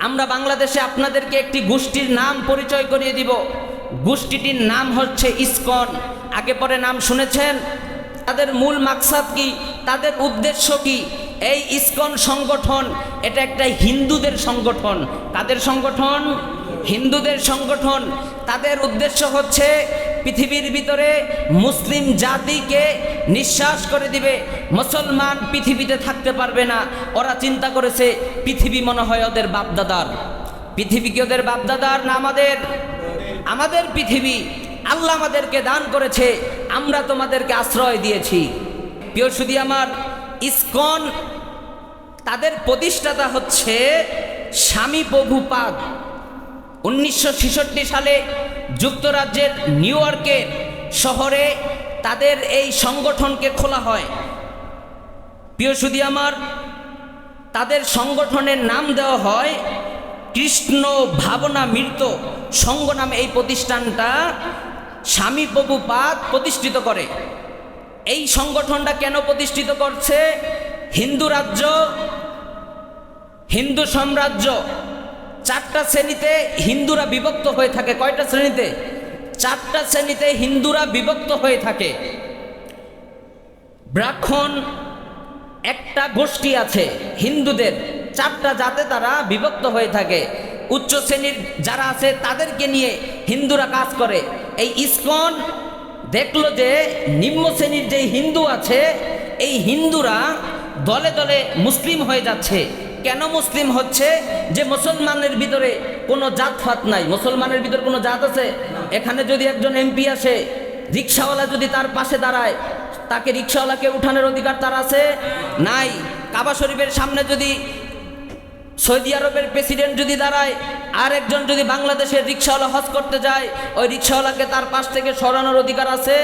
আমরা বাংলাদেশে আপনাদেরকে একটি গোষ্ঠীর নাম পরিচয় করিয়ে দিব। গোষ্ঠীটির নাম হচ্ছে ইসকন। আগে পরে নাম শুনেছেন? তাদের মূল মাকসাদ কি, তাদের উদ্দেশ্য কি? এই ইসকন সংগঠন এটা একটা হিন্দুদের সংগঠন। কাদের সংগঠন? হিন্দুদের সংগঠন। তাদের উদ্দেশ্য হচ্ছে পৃথিবীর ভিতরে মুসলিম জাতিকে নিঃশ্বাস করে দিবে। মুসলমান পৃথিবীতে থাকতে পারবে না। ওরা চিন্তা করেছে পৃথিবী মনে হয় ওদের বাপদাদার। পৃথিবী কি ওদের বাপদাদার না আমাদের? আমাদের পৃথিবী আল্লাহ আমাদেরকে দান করেছে, আমরা তোমাদেরকে আশ্রয় দিয়েছি। প্রিয় সুধী আমার, ইসকন তাদের প্রতিষ্ঠাতা হচ্ছে স্বামী প্রভুপাদ। 1966 সালে যুক্তরাজ্যের নিউ ইয়র্কের শহরে তাদের এই সংগঠনকে খোলা হয়। প্রিয় সুধী আমার, তাদের সংগঠনের নাম দেওয়া হয় কৃষ্ণ ভাবনা মৃত সংঘ নামে। এই প্রতিষ্ঠানটা স্বামী প্রভুপাদ প্রতিষ্ঠিত করে। এই সংগঠনটা কেন প্রতিষ্ঠিত করছে? হিন্দু রাজ্য, হিন্দু সাম্রাজ্য, 4টা শ্রেণীতে হিন্দুরা বিভক্ত হয়ে থাকে। কয়টা শ্রেণীতে? 4টা শ্রেণীতে হিন্দুরা বিভক্ত হয়ে থাকে। ব্রাহ্মণ একটা গোষ্ঠী আছে হিন্দুদের, 4টা জাতে তারা বিভক্ত হয়ে থাকে। উচ্চ শ্রেণীর যারা আছে তাদেরকে নিয়ে হিন্দুরা কাজ করে। এই ইসকন দেখলো যে নিম্ন শ্রেণীর যে হিন্দু আছে, এই হিন্দুরা দলে দলে মুসলিম হয়ে যাচ্ছে। কেন মুসলিম হচ্ছে? যে মুসলমানের ভিতরে কোনো জাতপাত নাই। মুসলমানের ভিতরে কোনো জাত আছে? এখানে যদি একজন এমপি আসে, রিক্সাওয়ালা যদি তার পাশে দাঁড়ায়, তাকে রিক্সাওয়ালাকে উঠানোর অধিকার তার আছে? নাই। কাবা শরীফের সামনে যদি সৌদি আরবের প্রেসিডেন্ট যদি দাঁড়ায়, আর একজন যদি বাংলাদেশের রিক্সাওয়ালা হজ করতে যায়, ওই রিক্সাওয়ালাকে তার পাশ থেকে সরানোর অধিকার আছে?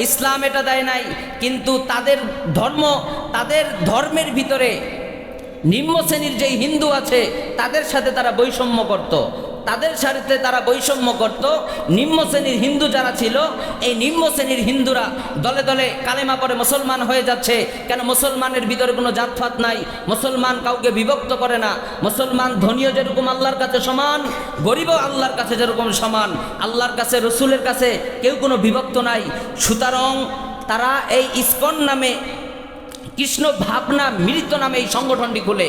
ইসলাম এটা দেয় নাই। কিন্তু তাদের ধর্ম, তাদের ধর্মের ভিতরে নিম্ন শ্রেণীর যেই হিন্দু আছে তাদের সাথে তারা বৈষম্য করত। তাদের সাথে তারা বৈষম্য করত। নিম্ন শ্রেণীর হিন্দু যারা ছিল, এই নিম্ন শ্রেণীর হিন্দুরা দলে দলে কালেমা পড়ে মুসলমান হয়ে যাচ্ছে। কেন? মুসলমানের ভিতরে কোনো জাতপাত নাই, মুসলমান কাউকে বিভক্ত করে না। মুসলমান ধনীও যেরকম আল্লাহর কাছে সমান, গরিবও আল্লাহর কাছে যেরকম সমান। আল্লাহর কাছে, রসুলের কাছে কেউ কোনো বিভক্ত নাই। সুতরাং তারা এই ইসকন নামে, কৃষ্ণ ভাবনা মৃত নামে এই সংগঠনটি খুলে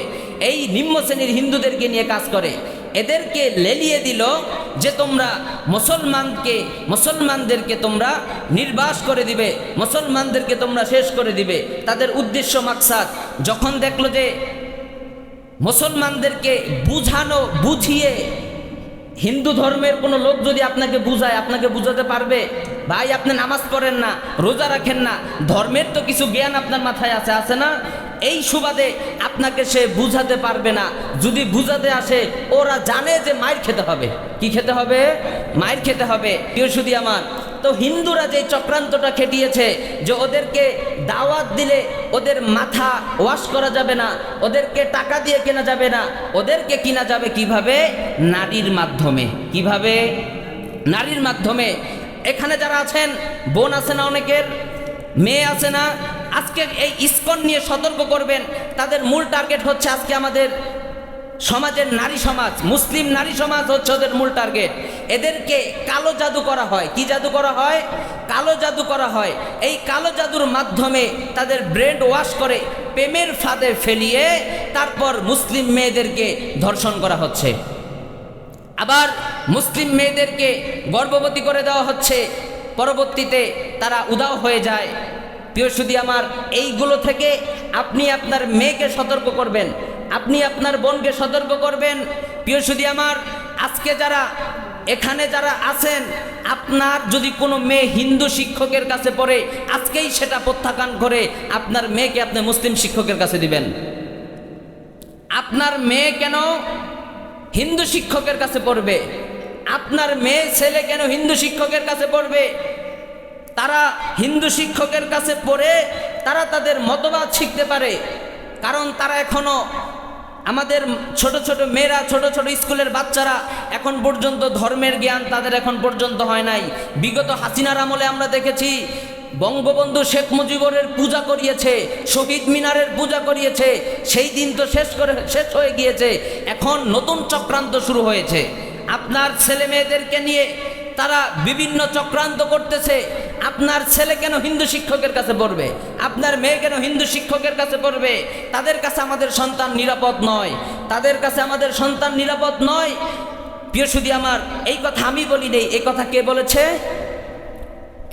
এই নিম্ন শ্রেণীর হিন্দুদেরকে নিয়ে কাজ করে। এদেরকে লেলিয়ে দিল যে তোমরা মুসলমানদেরকে তোমরা নির্বাস করে দিবে, মুসলমানদেরকে তোমরা শেষ করে দিবে। তাদের উদ্দেশ্য মাকসাদ যখন দেখলো যে মুসলমানদেরকে বুঝিয়ে, হিন্দু ধর্মের কোনো লোক যদি আপনাকে বুঝায়, আপনাকে বুঝাতে পারবে? ভাই আপনি নামাজ পড়েন না, রোজা রাখেন না, ধর্মের তো কিছু জ্ঞান আপনার মাথায় আছে না? এই সুবাদে আপনাকে সে বুঝাতে পারবে না। যদি বুঝাতে আসে, ওরা জানে যে মাইর খেতে হবে। কি খেতে হবে? মাইর খেতে হবে। প্রিয় সুধী আমার, তো হিন্দুরা যে চক্রান্তটা খেটিয়েছে যে ওদেরকে দাওয়াত দিলে ওদের মাথা ওয়াশ করা যাবে না, ওদেরকে টাকা দিয়ে কেনা যাবে না, ওদেরকে কিনা যাবে কিভাবে? নারীর মাধ্যমে। কিভাবে? নারীর মাধ্যমে। এখানে যারা আছেন, বোন আছে না, অনেকের মেয়ে আছে না, আজকে এই ইসকন নিয়ে সতর্ক করবেন। তাদের মূল টার্গেট হচ্ছে আজকে আমাদের সমাজের নারী সমাজ, মুসলিম নারী সমাজ হচ্ছে ওদের মূল টার্গেট। এদেরকে কালো জাদু করা হয়। কি জাদু করা হয়? কালো জাদু করা হয়। এই কালো জাদুর মাধ্যমে তাদের ব্রেন ওয়াশ করে প্রেমের ফাঁদে ফেলিয়ে তারপর মুসলিম মেয়েদেরকে ধর্ষণ করা হচ্ছে। আবার মুসলিম মেয়েদেরকে গর্ভবতী করে দেওয়া হচ্ছে, পরবর্তীতে তারা উধাও হয়ে যায়। প্রিয় সুধী আমার, এইগুলো থেকে আপনি আপনার মেয়েকে সতর্ক করবেন, আপনি আপনার বোনকে সতর্ক করবেন। প্রিয় সুধী আমার, আজকে যারা এখানে যারা আছেন, আপনার যদি কোনো মেয়ে হিন্দু শিক্ষকের কাছে পড়ে, আজকেই সেটা প্রত্যাখ্যান করে আপনার মেয়েকে আপনি মুসলিম শিক্ষকের কাছে দিবেন। আপনার মেয়ে কেন হিন্দু শিক্ষকের কাছে পড়বে? আপনার মেয়ে ছেলে কেন হিন্দু শিক্ষকের কাছে পড়বে? তারা হিন্দু শিক্ষকের কাছে পড়ে তারা তাদের মতবাদ শিখতে পারে। কারণ তারা এখনো, আমাদের ছোট ছোট মেয়েরা, ছোট ছোট স্কুলের বাচ্চারা এখন পর্যন্ত ধর্মের জ্ঞান তাদের এখন পর্যন্ত হয় নাই। বিগত হাসিনার আমলে আমরা দেখেছি বঙ্গবন্ধু শেখ মুজিবুরের পূজা করিয়েছে, শহীদ মিনারের পূজা করিয়েছে, সেই দিন তো শেষ হয়ে গিয়েছে। এখন নতুন চক্রান্ত শুরু হয়েছে। আপনার ছেলে মেয়েদেরকে নিয়ে তারা বিভিন্ন চক্রান্ত করতেছে। আপনার ছেলে কেন হিন্দু শিক্ষকের কাছে পড়বে, আপনার মেয়ে কেন হিন্দু শিক্ষকের কাছে পড়বে? তাদের কাছে আমাদের সন্তান নিরাপদ নয়, তাদের কাছে আমাদের সন্তান নিরাপদ নয়। প্রিয় সুধী আমার, এই কথা আমি বলি নেই, এই কথা কে বলেছে?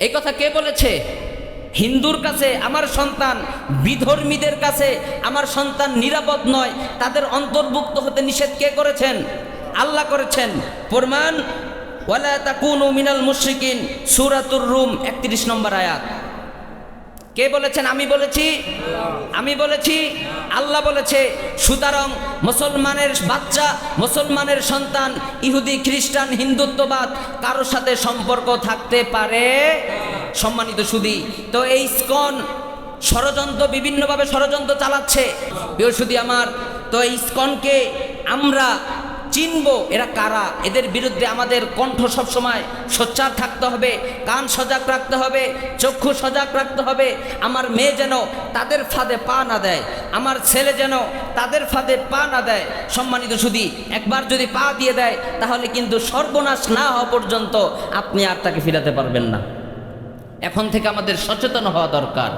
এই কথা কে বলেছে? হিন্দুর কাছে আমার সন্তান, বিধর্মীদের কাছে আমার সন্তান নিরাপদ নয়, তাদের অন্তর্ভুক্ত হতে নিষেধ কে করেছেন? আল্লাহ করেছেন। প্রমাণ ওয়ালা তাকুনু মিনাল মুশরিকিন, সূরাতুর রুম 31 নম্বর আয়াত। কে বলেছেন? আমি বলেছি, আমি বলেছি, আল্লাহ বলেছে। সুতরাং মুসলমানের বাচ্চা, মুসলমানের সন্তান ইহুদি, খ্রিস্টান, হিন্দুত্ববাদ কারো সাথে সম্পর্ক থাকতে পারে? সম্মানিত সুধী, তো এই ইসকন ষড়যন্ত্র, বিভিন্নভাবে ষড়যন্ত্র চালাচ্ছে। প্রিয় সুধী আমার, তো এই ইসকনকে আমরা চিনব, এরা কারা, এদের বিরুদ্ধে আমাদের কণ্ঠ সবসময় সোচ্চার থাকতে হবে, কান সজাগ রাখতে হবে, চক্ষু সজাগ রাখতে হবে। আমার মেয়ে যেন তাদের ফাঁদে পা না দেয়, আমার ছেলে যেন তাদের ফাঁদে পা না দেয়। সম্মানিত সুধী, একবার যদি পা দিয়ে দেয় তাহলে কিন্তু সর্বনাশ না হওয়া পর্যন্ত আপনি আর তাকে ফিরাতে পারবেন না। এখন থেকে আমাদের সচেতন হওয়া দরকার।